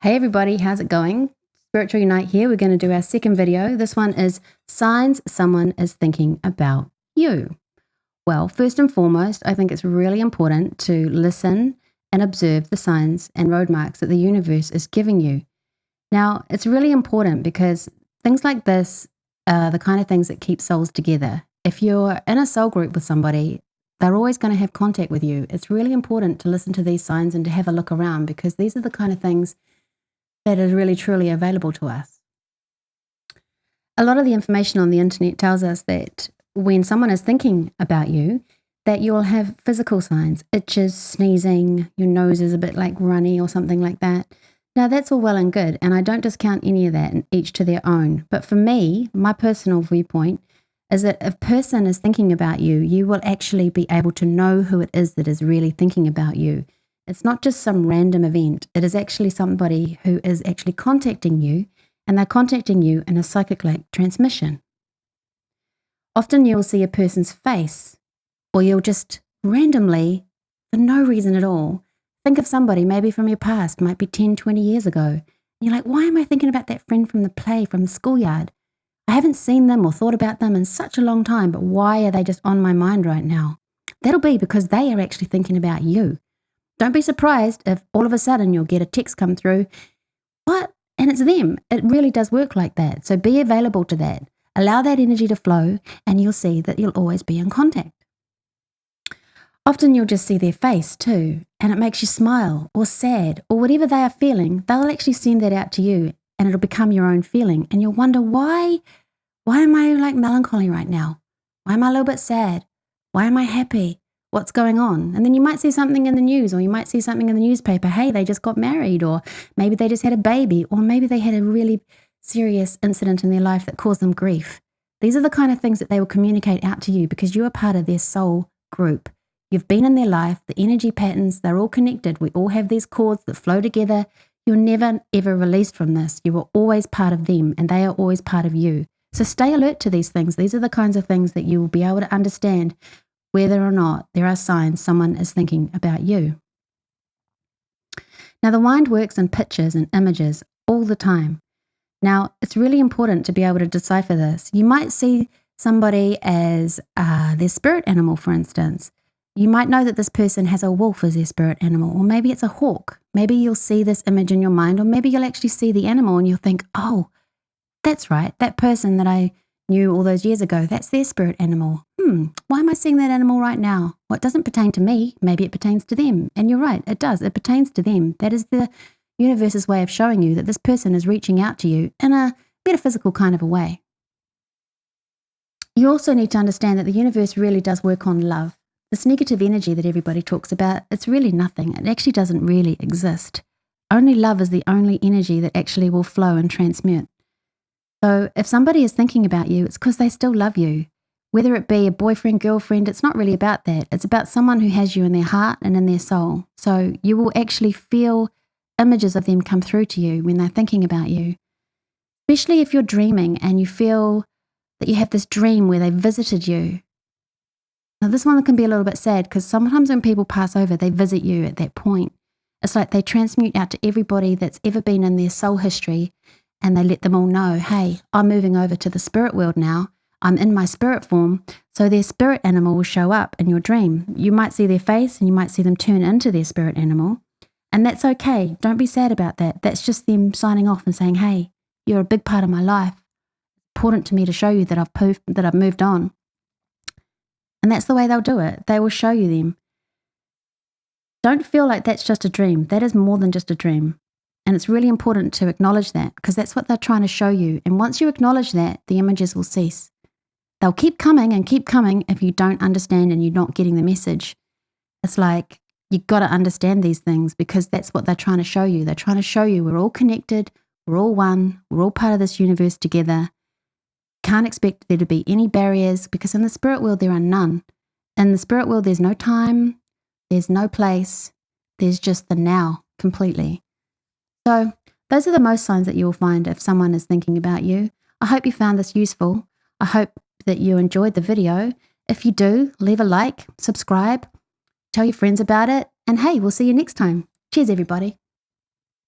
Hey everybody, how's it going? Spiritual Unite here. We're going to do our second video. This one is signs someone is thinking about you. Well, first and foremost, I think it's really important to listen and observe the signs and road marks that the universe is giving you. Now, it's really important because things like this are the kind of things that keep souls together. If you're in a soul group with somebody, they're always going to have contact with you. It's really important to listen to these signs and to have a look around because these are the kind of things that is really truly available to us. A lot of the information on the internet tells us that when someone is thinking about you, that you'll have physical signs, itches, sneezing, your nose is a bit like runny or something like that. Now that's all well and good, and I don't discount any of that, and each to their own. But for me, my personal viewpoint is that if a person is thinking about you, you will actually be able to know who it is that is really thinking about you. It's not just some random event. It is actually somebody who is actually contacting you, and they're contacting you in a psychic-like transmission. Often you'll see a person's face, or you'll just randomly, for no reason at all, think of somebody maybe from your past, might be 10, 20 years ago. And you're like, why am I thinking about that friend from the play, from the schoolyard? I haven't seen them or thought about them in such a long time, but why are they just on my mind right now? That'll be because they are actually thinking about you. Don't be surprised if all of a sudden you'll get a text come through. What? And it's them. It really does work like that. So be available to that. Allow that energy to flow, and you'll see that you'll always be in contact. Often you'll just see their face too, and it makes you smile or sad or whatever they are feeling. They'll actually send that out to you, and it'll become your own feeling. And you'll wonder, why am I like melancholy right now? Why am I a little bit sad? Why am I happy? What's going on? And then you might see something in the news, or you might see something in the newspaper. Hey, they just got married, or maybe they just had a baby, or maybe they had a really serious incident in their life that caused them grief. These are the kind of things that they will communicate out to you because you are part of their soul group. You've been in their life, the energy patterns, they're all connected. We all have these cords that flow together. You're never, ever released from this. You are always part of them, and they are always part of you. So stay alert to these things. These are the kinds of things that you will be able to understand whether or not there are signs someone is thinking about you. Now, the mind works in pictures and images all the time. Now, it's really important to be able to decipher this. You might see somebody as their spirit animal, for instance. You might know that this person has a wolf as their spirit animal, or maybe it's a hawk. Maybe you'll see this image in your mind, or maybe you'll actually see the animal and you'll think, oh, that's right, that person that I knew all those years ago, that's their spirit animal. Why am I seeing that animal right now? Well, it doesn't pertain to me. Maybe it pertains to them. And you're right, it does. It pertains to them. That is the universe's way of showing you that this person is reaching out to you in a metaphysical kind of a way. You also need to understand that the universe really does work on love. This negative energy that everybody talks about, it's really nothing. It actually doesn't really exist. Only love is the only energy that actually will flow and transmute. So if somebody is thinking about you, it's because they still love you. Whether it be a boyfriend, girlfriend, it's not really about that. It's about someone who has you in their heart and in their soul. So you will actually feel images of them come through to you when they're thinking about you. Especially if you're dreaming and you feel that you have this dream where they visited you. Now this one can be a little bit sad because sometimes when people pass over, they visit you at that point. It's like they transmute out to everybody that's ever been in their soul history, and they let them all know, hey, I'm moving over to the spirit world now. I'm in my spirit form, so their spirit animal will show up in your dream. You might see their face and you might see them turn into their spirit animal, and that's okay. Don't be sad about that. That's just them signing off and saying, hey, you're a big part of my life. Important to me to show you that I've moved on. And that's the way they'll do it. They will show you them. Don't feel like that's just a dream. That is more than just a dream. And it's really important to acknowledge that because that's what they're trying to show you. And once you acknowledge that, the images will cease. They'll keep coming if you don't understand and you're not getting the message. It's like you've got to understand these things because that's what they're trying to show you. They're trying to show you we're all connected, we're all one, we're all part of this universe together. Can't expect there to be any barriers because in the spirit world there are none. In the spirit world there's no time, there's no place, there's just the now completely. So those are the most signs that you will find if someone is thinking about you. I hope you found this useful. I hope that you enjoyed the video. If you do, leave a like, subscribe, tell your friends about it, and hey, we'll see you next time. Cheers, everybody.